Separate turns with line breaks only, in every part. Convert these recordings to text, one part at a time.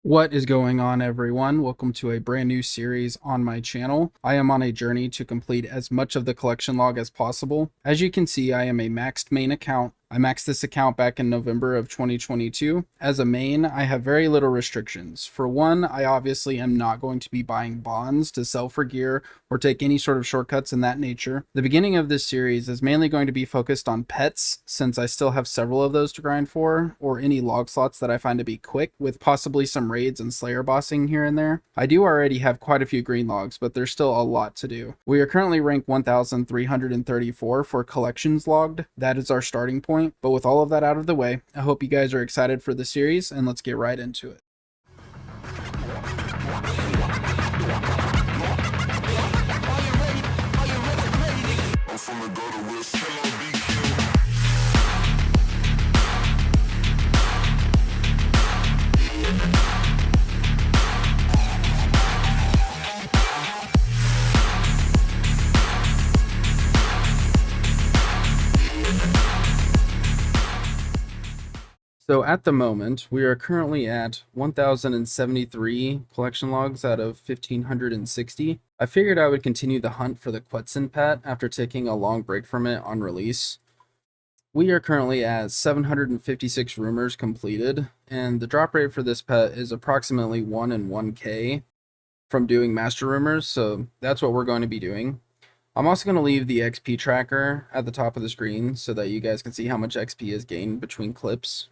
What is going on, everyone? Welcome to a brand new series on my channel. I am on a journey to complete as much of the collection log as possible. As you can see, I am a maxed main account. I maxed this account back in November of 2022. As a main, I have very little restrictions. For one, I obviously am not going to be buying bonds to sell for gear or take any sort of shortcuts in that nature. The beginning of this series is mainly going to be focused on pets, since I still have several of those to grind for, or any log slots that I find to be quick, with possibly some raids and slayer bossing here and there. I do already have quite a few green logs, but there's still a lot to do. We are currently ranked 1,334 for collections logged. That is our starting point. But with all of that out of the way, I hope you guys are excited for the series, and let's get right into it. So at the moment, we are currently at 1,073 collection logs out of 1,560. I figured I would continue the hunt for the Quetzin pet after taking a long break from it on release. We are currently at 756 rumors completed, and the drop rate for this pet is approximately 1 in 1k from doing master rumors, so that's what we're going to be doing. I'm also going to leave the XP tracker at the top of the screen so that you guys can see how much XP is gained between clips.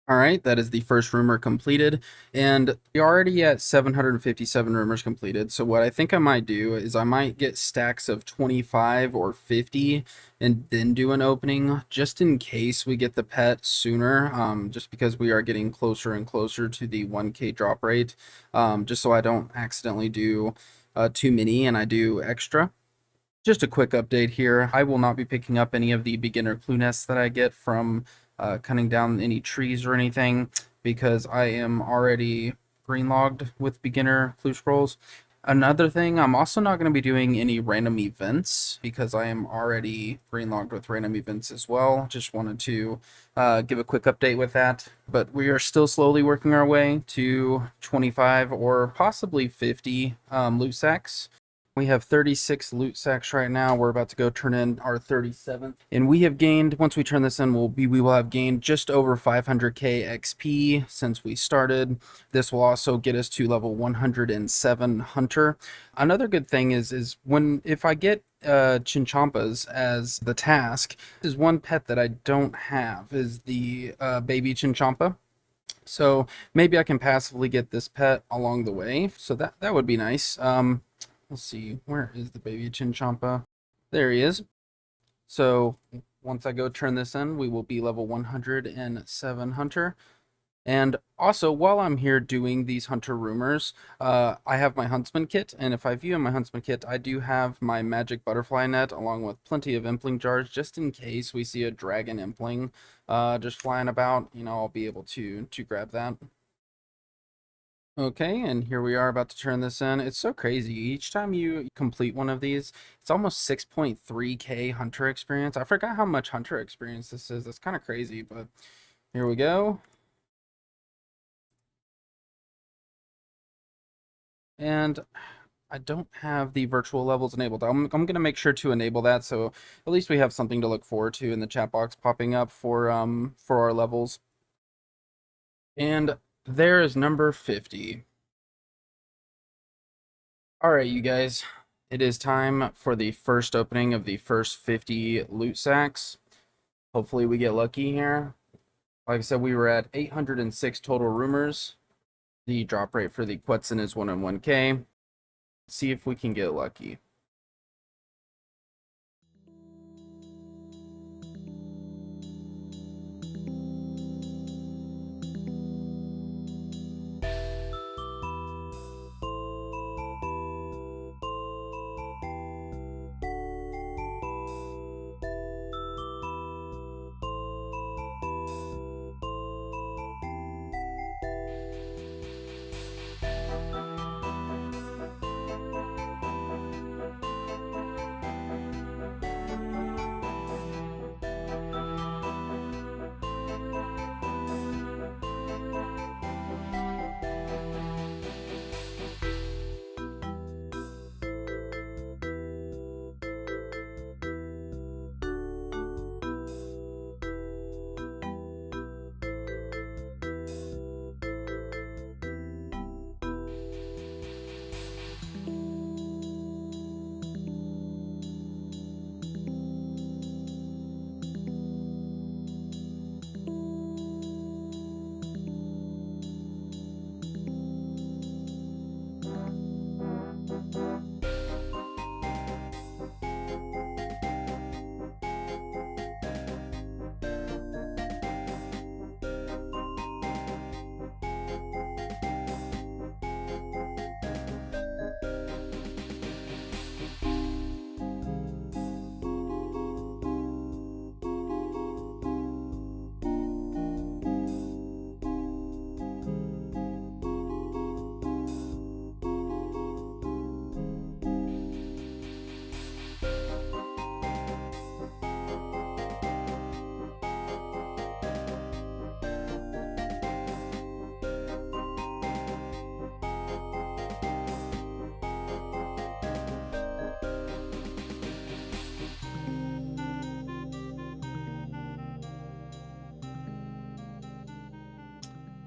All right, that is the first rumor completed, and we're already at 757 rumors completed. So what I think I might do is I might get stacks of 25 or 50 and then do an opening just in case we get the pet sooner, just because we are getting closer and closer to the 1k drop rate, just so I don't accidentally do too many and I do extra. Just a quick update here. I will not be picking up any of the beginner clue nests that I get from cutting down any trees or anything, because I am already green logged with beginner clue scrolls. Another thing, I'm also not going to be doing any random events because I am already green logged with random events as well. Just wanted to give a quick update with that. But we are still slowly working our way to 25 or possibly 50 loot sacks. We have 36 loot sacks right now. We're about to go turn in our 37th. And we have gained, once we turn this in, we will have gained just over 500k XP since we started. This will also get us to level 107 Hunter. Another good thing is if I get Chinchampas as the task, is one pet that I don't have is the baby Chinchampa. So maybe I can passively get this pet along the way. So that would be nice. Let's see, where is the baby Chinchampa? There he is. So once I go turn this in, we will be level 107 Hunter. And also, while I'm here doing these Hunter rumors, I have my Huntsman kit, and if I view in my Huntsman kit, I do have my magic butterfly net along with plenty of impling jars, just in case we see a dragon impling just flying about. I'll be able to grab that. Okay, and here we are about to turn this in. It's so crazy. Each time you complete one of these, it's almost 6.3k Hunter experience. I forgot how much Hunter experience this is. That's kind of crazy, but here we go. And I don't have the virtual levels enabled. I'm going to make sure to enable that, so at least we have something to look forward to in the chat box popping up for our levels. And there is number 50. All right, you guys, it is time for the first opening of the first 50 loot sacks. Hopefully we get lucky here. Like I said, we were at 806 total rumors. The drop rate for the Quetzin is 1 in 1k. Let's see if we can get lucky.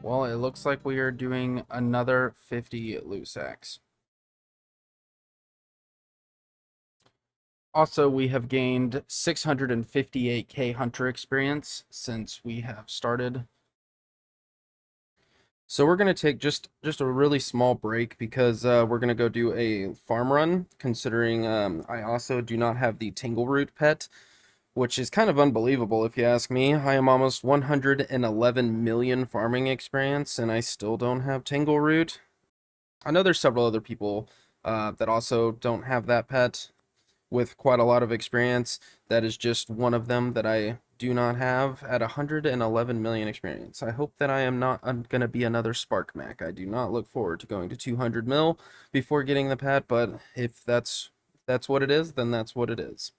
Well, it looks like we are doing another 50 loose axe. Also, we have gained 658k hunter experience since we have started. So we're going to take just a really small break because we're going to go do a farm run, considering I also do not have the Tangleroot pet, which is kind of unbelievable if you ask me. I am almost 111 million farming experience, and I still don't have Tangleroot. I know there's several other people that also don't have that pet with quite a lot of experience. That is just one of them that I do not have at 111 million experience. I hope that I am not going to be another Spark Mac. I do not look forward to going to 200 mil before getting the pet, but if that's what it is, then that's what it is.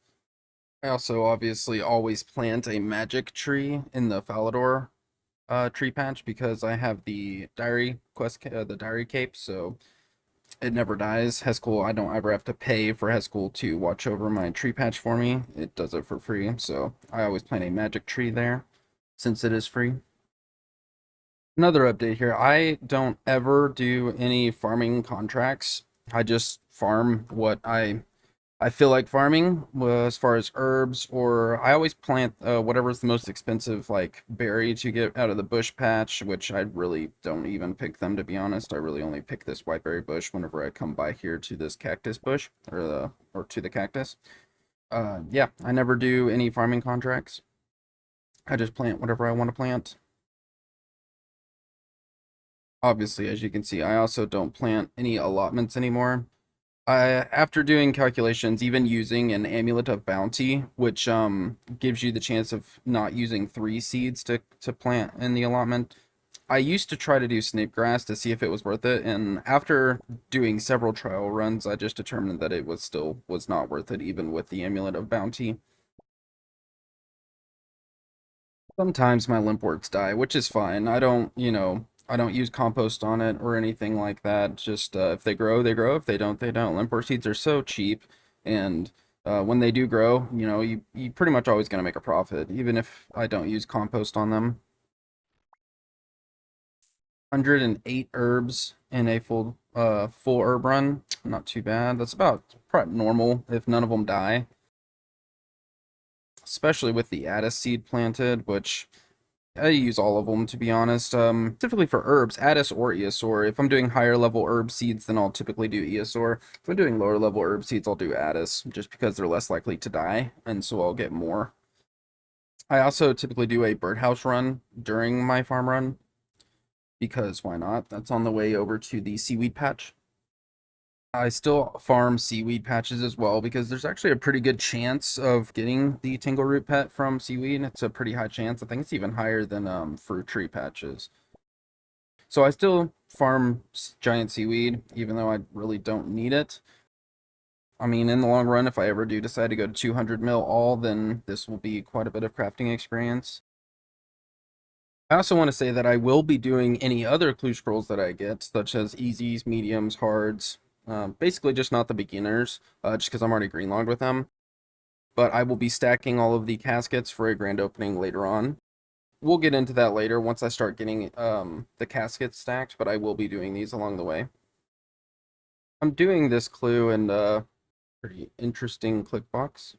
I also obviously always plant a magic tree in the Falador tree patch because I have the diary quest, the diary cape, so it never dies. Heskel, I don't ever have to pay for Heskel to watch over my tree patch for me. It does it for free, so I always plant a magic tree there since it is free. Another update here. I don't ever do any farming contracts. I just farm what I feel like farming, as far as herbs, or I always plant whatever's the most expensive, like berry to get out of the bush patch, which I really don't even pick them, to be honest. I really only pick this whiteberry bush whenever I come by here to this cactus bush, or to the cactus. Yeah, I never do any farming contracts. I just plant whatever I want to plant. Obviously, as you can see, I also don't plant any allotments anymore. After doing calculations, even using an amulet of bounty, which gives you the chance of not using 3 seeds to plant in the allotment. I used to try to do snake grass to see if it was worth it, and after doing several trial runs, I just determined that it was not worth it, even with the amulet of bounty. Sometimes my limpworts die, which is fine. I don't use compost on it or anything like that. Just if they grow, they grow. If they don't, they don't. Limpwort seeds are so cheap, and when they do grow, you pretty much always gonna make a profit, even if I don't use compost on them. 108 herbs in a full herb run. Not too bad. That's about probably normal if none of them die. Especially with the Addis seed planted, which I use all of them, to be honest. Typically for herbs, Addis or Eosaur. If I'm doing higher level herb seeds, then I'll typically do Eosaur. If I'm doing lower level herb seeds, I'll do Addis, just because they're less likely to die, and so I'll get more. I also typically do a birdhouse run during my farm run, because why not? That's on the way over to the seaweed patch. I still farm seaweed patches as well because there's actually a pretty good chance of getting the Tangleroot pet from seaweed. It's a pretty high chance. I think it's even higher than fruit tree patches. So I still farm giant seaweed, even though I really don't need it. I mean, in the long run, if I ever do decide to go to 200 mil all, then this will be quite a bit of crafting experience. I also want to say that I will be doing any other clue scrolls that I get, such as easies, mediums, hards, basically just not the beginners, just because I'm already greenlogged with them. But I will be stacking all of the caskets for a grand opening later on. We'll get into that later once I start getting the caskets stacked, but I will be doing these along the way. I'm doing this clue in a pretty interesting click box.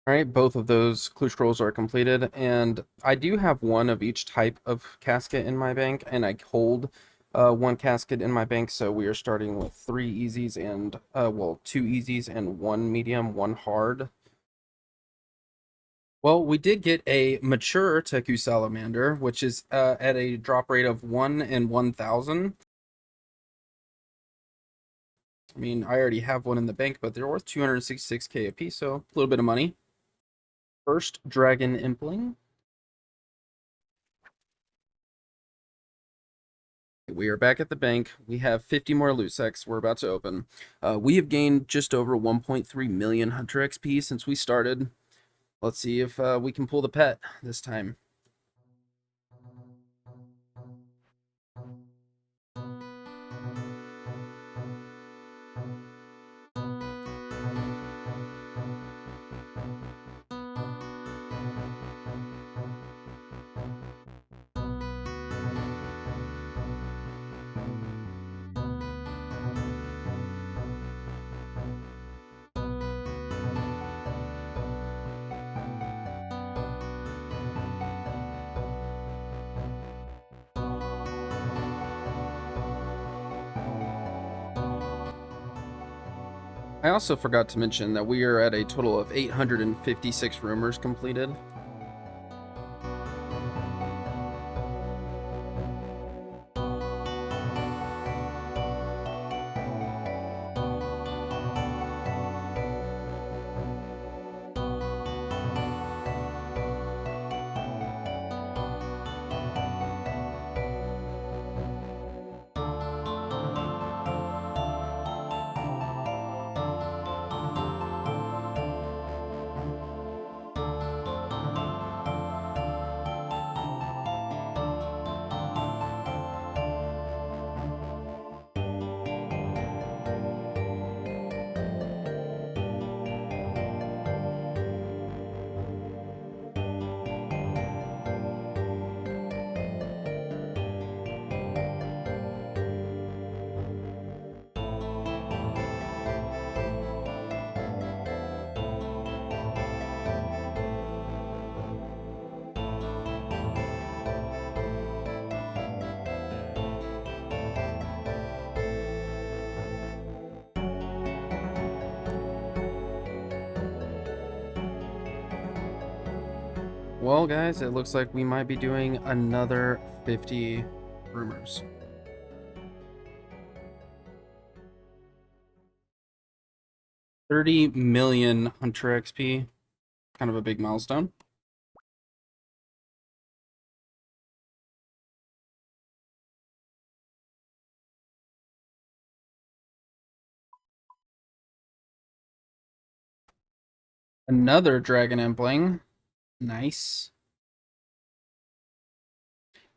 All right, both of those clue scrolls are completed, and I do have one of each type of casket in my bank, and I hold one casket in my bank, so we are starting with 3 easies and, well, 2 easies and 1 medium, 1 hard. Well, we did get a mature Teku Salamander, which is at a drop rate of 1 in 1,000. I mean, I already have one in the bank, but they're worth 266k a piece, so a little bit of money. First Dragon Impling. We are back at the bank. We have 50 more loot sets we're about to open. We have gained just over 1.3 million Hunter XP since we started. Let's see if we can pull the pet this time. I also forgot to mention that we are at a total of 856 rumors completed. Well, guys, it looks like we might be doing another 50 rumors. $30 million Hunter XP, kind of a big milestone. Another Dragon Impling, nice.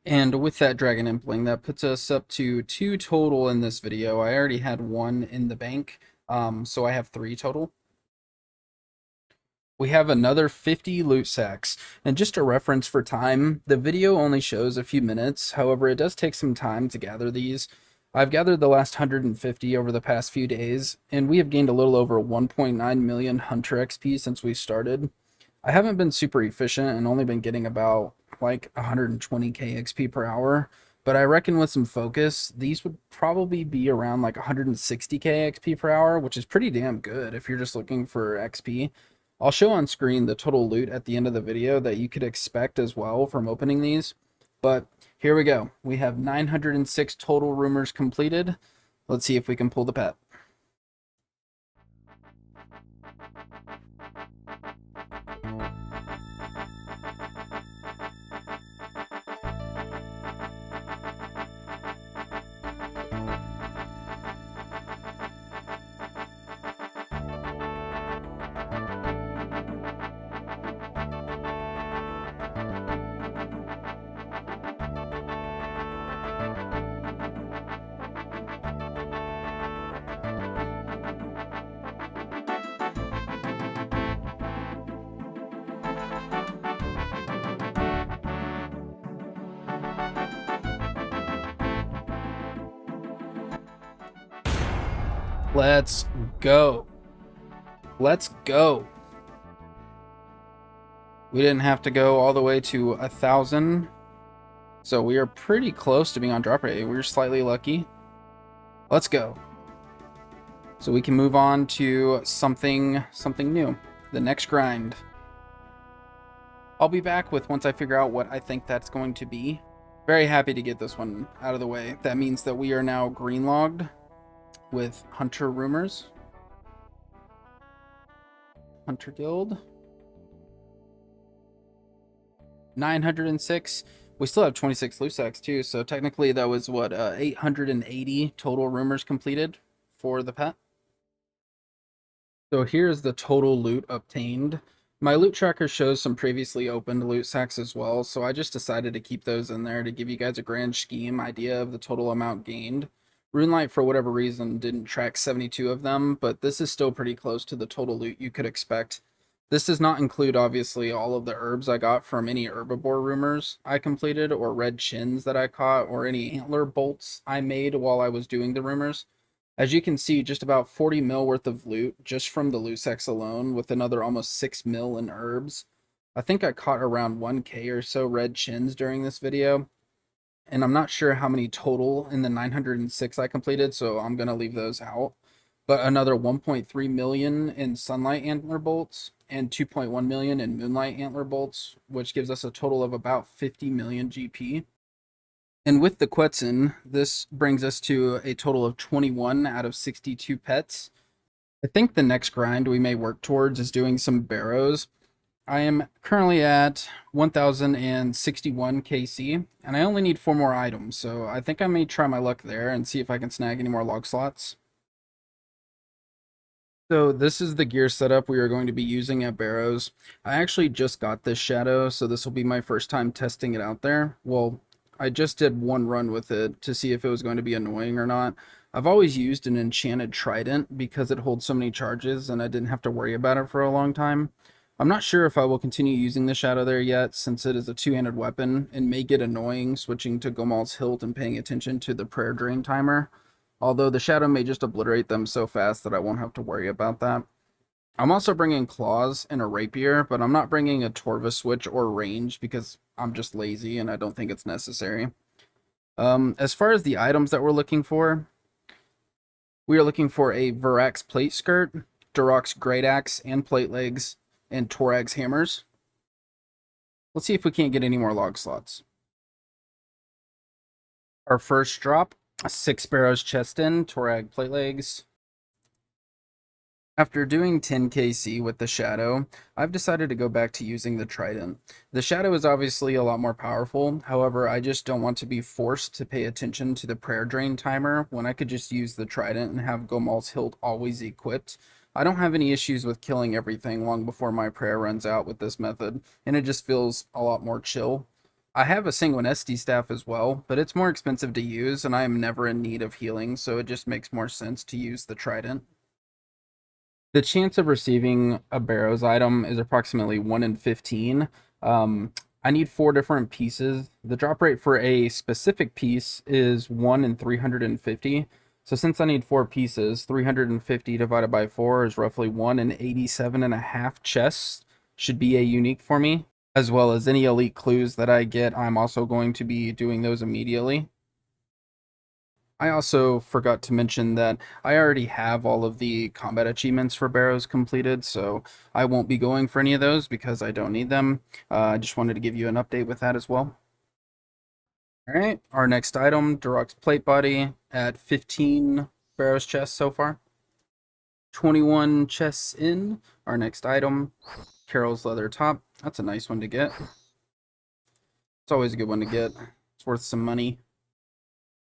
And with that Dragon Impling, that puts us up to 2 total in this video. I already had 1 in the bank, so I have 3 total. We have another 50 loot sacks, and just a reference for time, the video only shows a few minutes, however it does take some time to gather these. I've gathered the last 150 over the past few days, and we have gained a little over 1.9 million Hunter XP since we started. I haven't been super efficient and only been getting about like 120k XP per hour, but I reckon with some focus, these would probably be around like 160k XP per hour, which is pretty damn good if you're just looking for XP. I'll show on screen the total loot at the end of the video that you could expect as well from opening these. But here we go. We have 906 total rumors completed. Let's see if we can pull the pet. Let's go. Let's go. We didn't have to go all the way to 1,000. So we are pretty close to being on drop rate. We're slightly lucky. Let's go. So we can move on to something new. The next grind. I'll be back with once I figure out what I think that's going to be. Very happy to get this one out of the way. That means that we are now green logged with Hunter Rumors. Hunter Guild. 906. We still have 26 loot sacks too, so technically that was what 880 total rumors completed for the pet. So here's the total loot obtained. My loot tracker shows some previously opened loot sacks as well, so I just decided to keep those in there to give you guys a grand scheme idea of the total amount gained. RuneLite, for whatever reason, didn't track 72 of them, but this is still pretty close to the total loot you could expect. This does not include, obviously, all of the herbs I got from any herbivore rumors I completed, or red chins that I caught, or any antler bolts I made while I was doing the rumors. As you can see, just about 40 mil worth of loot just from the loot sacks alone, with another almost 6 mil in herbs. I think I caught around 1k or so red chins during this video, and I'm not sure how many total in the 906 I completed, so I'm going to leave those out. but another 1.3 million in sunlight antler bolts and 2.1 million in moonlight antler bolts, which gives us a total of about 50 million GP. And with the Quetzin, this brings us to a total of 21 out of 62 pets. I think the next grind we may work towards is doing some barrows. I am currently at 1061 KC, and I only need 4 more items, so I think I may try my luck there and see if I can snag any more log slots. So this is the gear setup we are going to be using at Barrows. I actually just got this shadow, so this will be my first time testing it out there. Well, I just did one run with it to see if it was going to be annoying or not. I've always used an enchanted trident because it holds so many charges and I didn't have to worry about it for a long time. I'm not sure if I will continue using the shadow there yet, since it is a two-handed weapon and may get annoying switching to Gomal's hilt and paying attention to the prayer drain timer. Although the shadow may just obliterate them so fast that I won't have to worry about that. I'm also bringing claws and a rapier, but I'm not bringing a Torva switch or range because I'm just lazy and I don't think it's necessary. As far as the items that we're looking for, we are looking for a Varax plate skirt, Durok's great axe and plate legs, and Torag's hammers. Let's see if we can't get any more log slots. Our first drop, 6 sparrows chest in, Torag plate legs. After doing 10 KC with the shadow, I've decided to go back to using the trident. The shadow is obviously a lot more powerful, however I just don't want to be forced to pay attention to the prayer drain timer when I could just use the trident and have Gomal's hilt always equipped. I don't have any issues with killing everything long before my prayer runs out with this method, and it just feels a lot more chill. I have a Sanguinesti staff as well, but it's more expensive to use and I am never in need of healing, so it just makes more sense to use the trident. The chance of receiving a Barrows item is approximately 1 in 15. I need 4 different pieces. The drop rate for a specific piece is 1 in 350. So since I need 4 pieces, 350 divided by 4 is roughly 1 in 87.5 chests. Should be a unique for me, as well as any elite clues that I get. I'm also going to be doing those immediately. I also forgot to mention that I already have all of the combat achievements for Barrows completed, so I won't be going for any of those because I don't need them. I just wanted to give you an update with that as well. Alright, our next item, Durok's plate body at 15 Barrows chests so far. 21 chests in. Our next item, Carol's leather top. That's a nice one to get. It's always a good one to get. It's worth some money.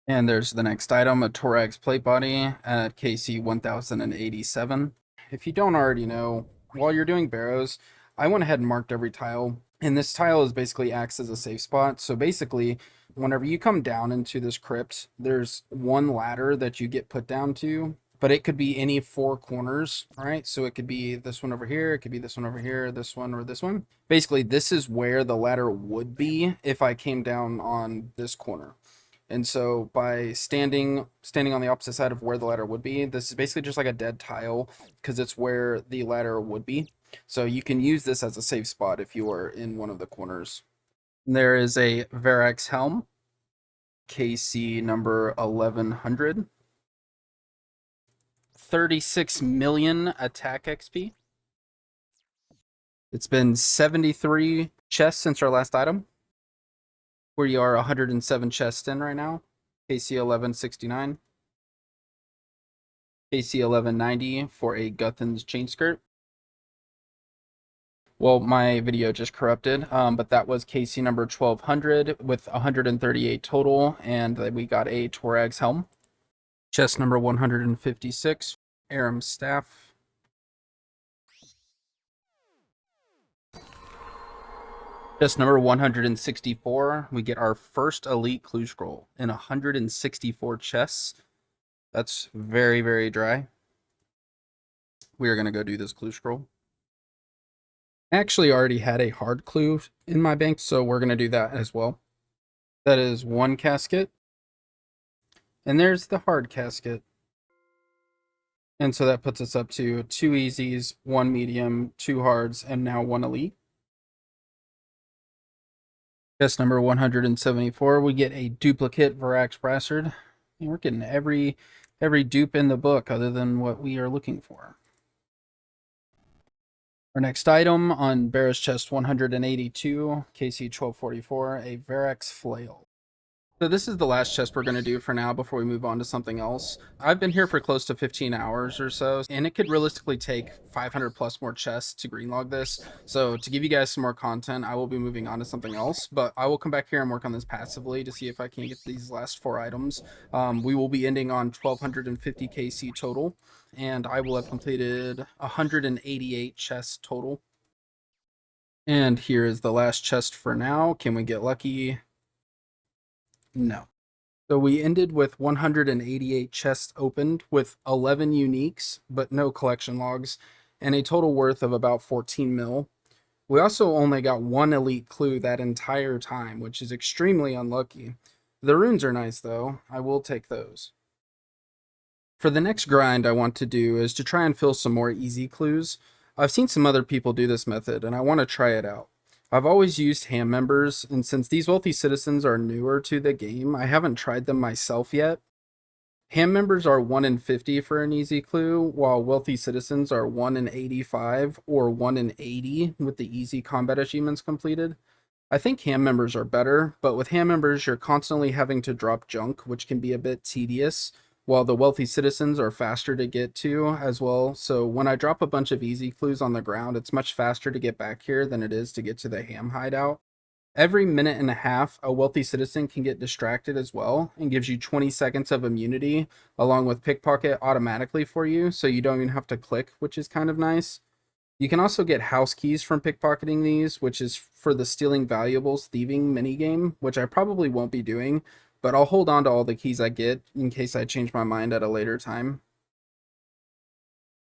And there's the next item, a Torag's plate body at KC 1087. If you don't already know, while you're doing barrows, I went ahead and marked every tile. And this tile is basically acts as a safe spot. So basically, whenever you come down into this crypt, there's one ladder that you get put down to, but it could be any 4 corners, all right? So it could be this one over here, it could be this one over here, this one, or this one. Basically, this is where the ladder would be if I came down on this corner. And so by standing on the opposite side of where the ladder would be, this is basically just like a dead tile because it's where the ladder would be. So you can use this as a safe spot if you are in one of the corners. There is a Varax helm, KC number 1100. 36 million attack XP. It's been 73 chests since our last item. We are 107 chests in right now. KC 1169. KC 1190 for a Guthin's chain skirt. Well, my video just corrupted, but that was KC number 1200 with 138 total, and we got a Torag's helm. Chest number 156, Aram's staff. Chest number 164, we get our first elite clue scroll in 164 chests. That's very, very dry. We are going to go do this clue scroll. I actually already had a hard clue in my bank, so we're going to do that as well. That is 1 casket. And there's the hard casket. And so that puts us up to 2 easies, 1 medium, 2 hards, and now 1 elite. Chest number 174, we get a duplicate Varax Brassard. And we're getting every every dupe in the book other than what we are looking for. Our next item on Bear's Chest 182, KC 1244, a Varex Flail. So this is the last chest we're going to do for now before we move on to something else. I've been here for close to 15 hours or so, and it could realistically take 500 plus more chests to greenlog this. So to give you guys some more content, I will be moving on to something else, but I will come back here and work on this passively to see if I can get these last 4 items. We will be ending on 1250 KC total, and I will have completed 188 chests total. And here is the last chest for now. Can we get lucky? No. So we ended with 188 chests opened with 11 uniques, but no collection logs, and a total worth of about 14 mil. We also only got 1 elite clue that entire time, which is extremely unlucky. The runes are nice though, I will take those. For the next grind I want to do is to try and fill some more easy clues. I've seen some other people do this method and I want to try it out. I've always used ham members, and since these wealthy citizens are newer to the game, I haven't tried them myself yet. Ham members are 1 in 50 for an easy clue, while wealthy citizens are 1 in 85 or 1 in 80 with the easy combat achievements completed. I think ham members are better, but with ham members you're constantly having to drop junk, which can be a bit tedious, while the wealthy citizens are faster to get to as well. So when I drop a bunch of easy clues on the ground, it's much faster to get back here than it is to get to the ham hideout. Every minute and a half, a wealthy citizen can get distracted as well and gives you 20 seconds of immunity along with pickpocket automatically for you, so you don't even have to click, which is kind of nice. You can also get house keys from pickpocketing these, which is for the stealing valuables thieving minigame, which I probably won't be doing, but I'll hold on to all the keys I get in case I change my mind at a later time.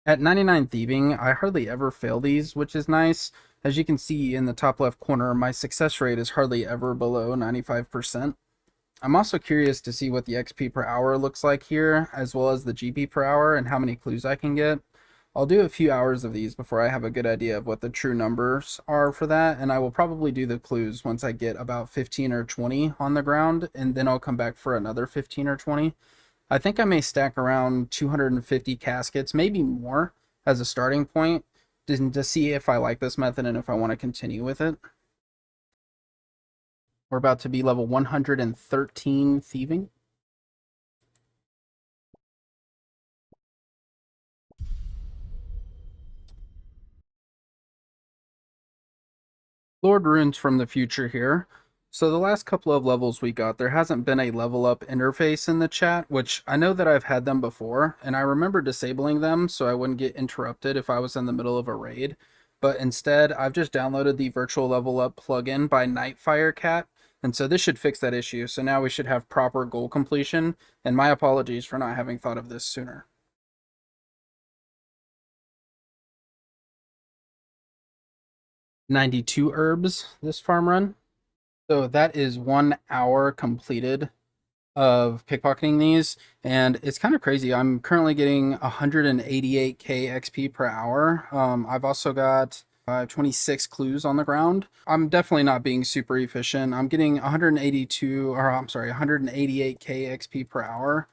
At 99 Thieving, I hardly ever fail these, which is nice. As you can see in the top left corner, my success rate is hardly ever below 95%. I'm also curious to see what the XP per hour looks like here, as well as the GP per hour and how many clues I can get. I'll do a few hours of these before I have a good idea of what the true numbers are for that, and I will probably do the clues once I get about 15 or 20 on the ground, and then I'll come back for another 15 or 20. I think I may stack around 250 caskets, maybe more, as a starting point, to see if I like this method and if I want to continue with it. We're about to be level 113 thieving. Lord Runes from the future here. So the last couple of levels we got, there hasn't been a level up interface in the chat, which I know that I've had them before, and I remember disabling them so I wouldn't get interrupted if I was in the middle of a raid. But instead, I've just downloaded the virtual level up plugin by Nightfire Cat, and so this should fix that issue. So now we should have proper goal completion, and my apologies for not having thought of this sooner. 92 herbs this farm run. So that is 1 hour completed of pickpocketing these, and it's kind of crazy. I'm currently getting 188k XP per hour. I've also got 26 clues on the ground. I'm definitely not being super efficient. I'm getting 188k XP per hour.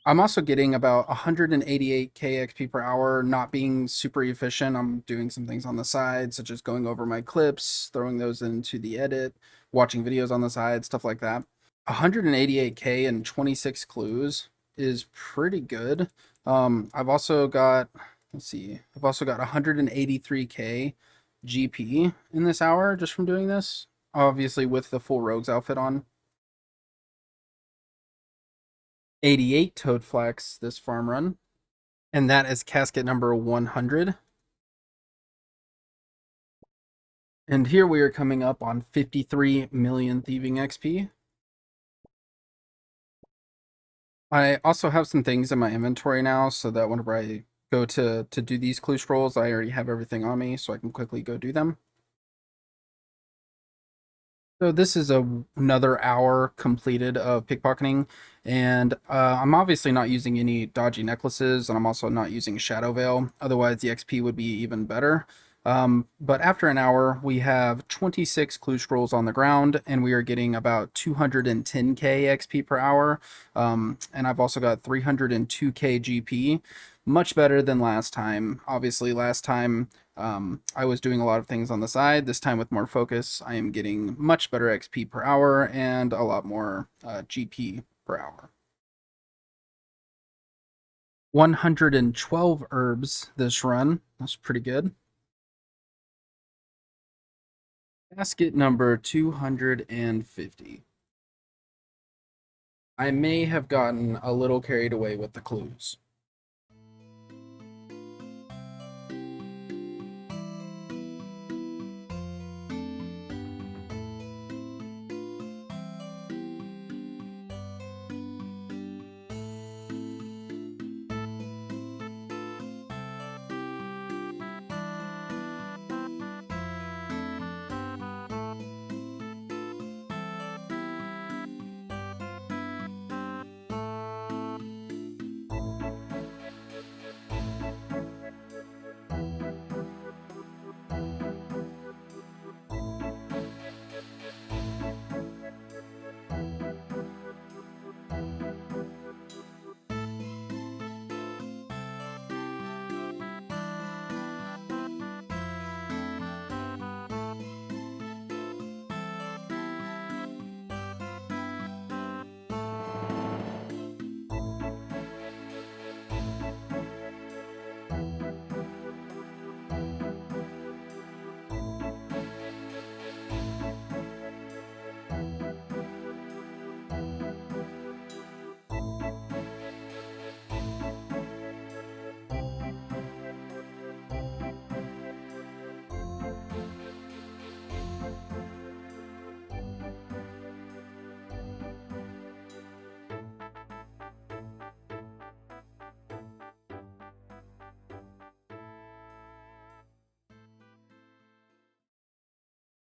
I'm also getting about 188k XP per hour, not being super efficient. I'm doing some things on the side, such as going over my clips, throwing those into the edit, watching videos on the side, stuff like that. 188k and 26 clues is pretty good. I've also got, let's see, I've also got 183k GP in this hour just from doing this, obviously with the full rogues outfit on. 88 Toad Flax this farm run, and that is casket number 100. And here we are coming up on 53 million thieving XP. I also have some things in my inventory now so that whenever I go to do these clue scrolls, I already have everything on me so I can quickly go do them. So this is another hour completed of pickpocketing, and I'm obviously not using any dodgy necklaces, and I'm also not using Shadow Veil, otherwise the XP would be even better. But after an hour, we have 26 clue scrolls on the ground, and we are getting about 210k XP per hour. And I've also got 302k GP, much better than last time. Obviously, last time I was doing a lot of things on the side. This time with more focus, I am getting much better XP per hour and a lot more GP per hour. 112 herbs this run. That's pretty good. Basket number 250. I may have gotten a little carried away with the clues.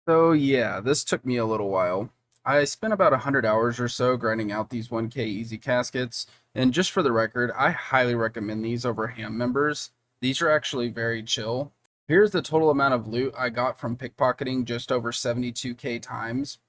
So yeah, this took me a little while. I spent about 100 hours or so grinding out these 1k easy caskets, and just for the record, I highly recommend these over ham members. These are actually very chill. Here's the total amount of loot I got from pickpocketing just over 72k times.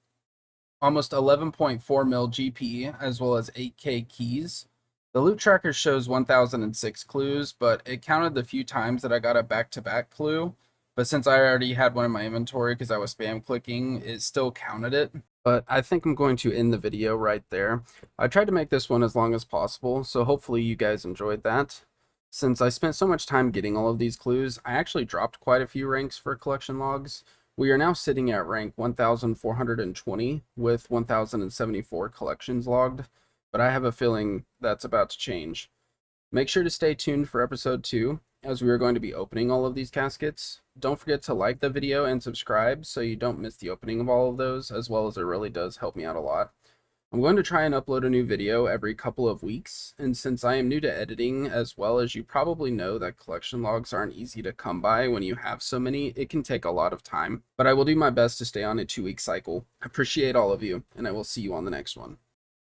Almost 11.4 mil GP, as well as 8k keys. The loot tracker shows 1006 clues, but it counted the few times that I got a back-to-back clue. But since I already had one in my inventory because I was spam clicking, it still counted it. But I think I'm going to end the video right there. I tried to make this one as long as possible, so hopefully you guys enjoyed that. Since I spent so much time getting all of these clues, I actually dropped quite a few ranks for collection logs. We are now sitting at rank 1420 with 1074 collections logged, but I have a feeling that's about to change. Make sure to stay tuned for episode 2, as we are going to be opening all of these caskets. Don't forget to like the video and subscribe so you don't miss the opening of all of those, as well as it really does help me out a lot. I'm going to try and upload a new video every couple of weeks, and since I am new to editing, as well as you probably know that collection logs aren't easy to come by when you have so many, it can take a lot of time. But I will do my best to stay on a 2-week cycle. I appreciate all of you, and I will see you on the next one.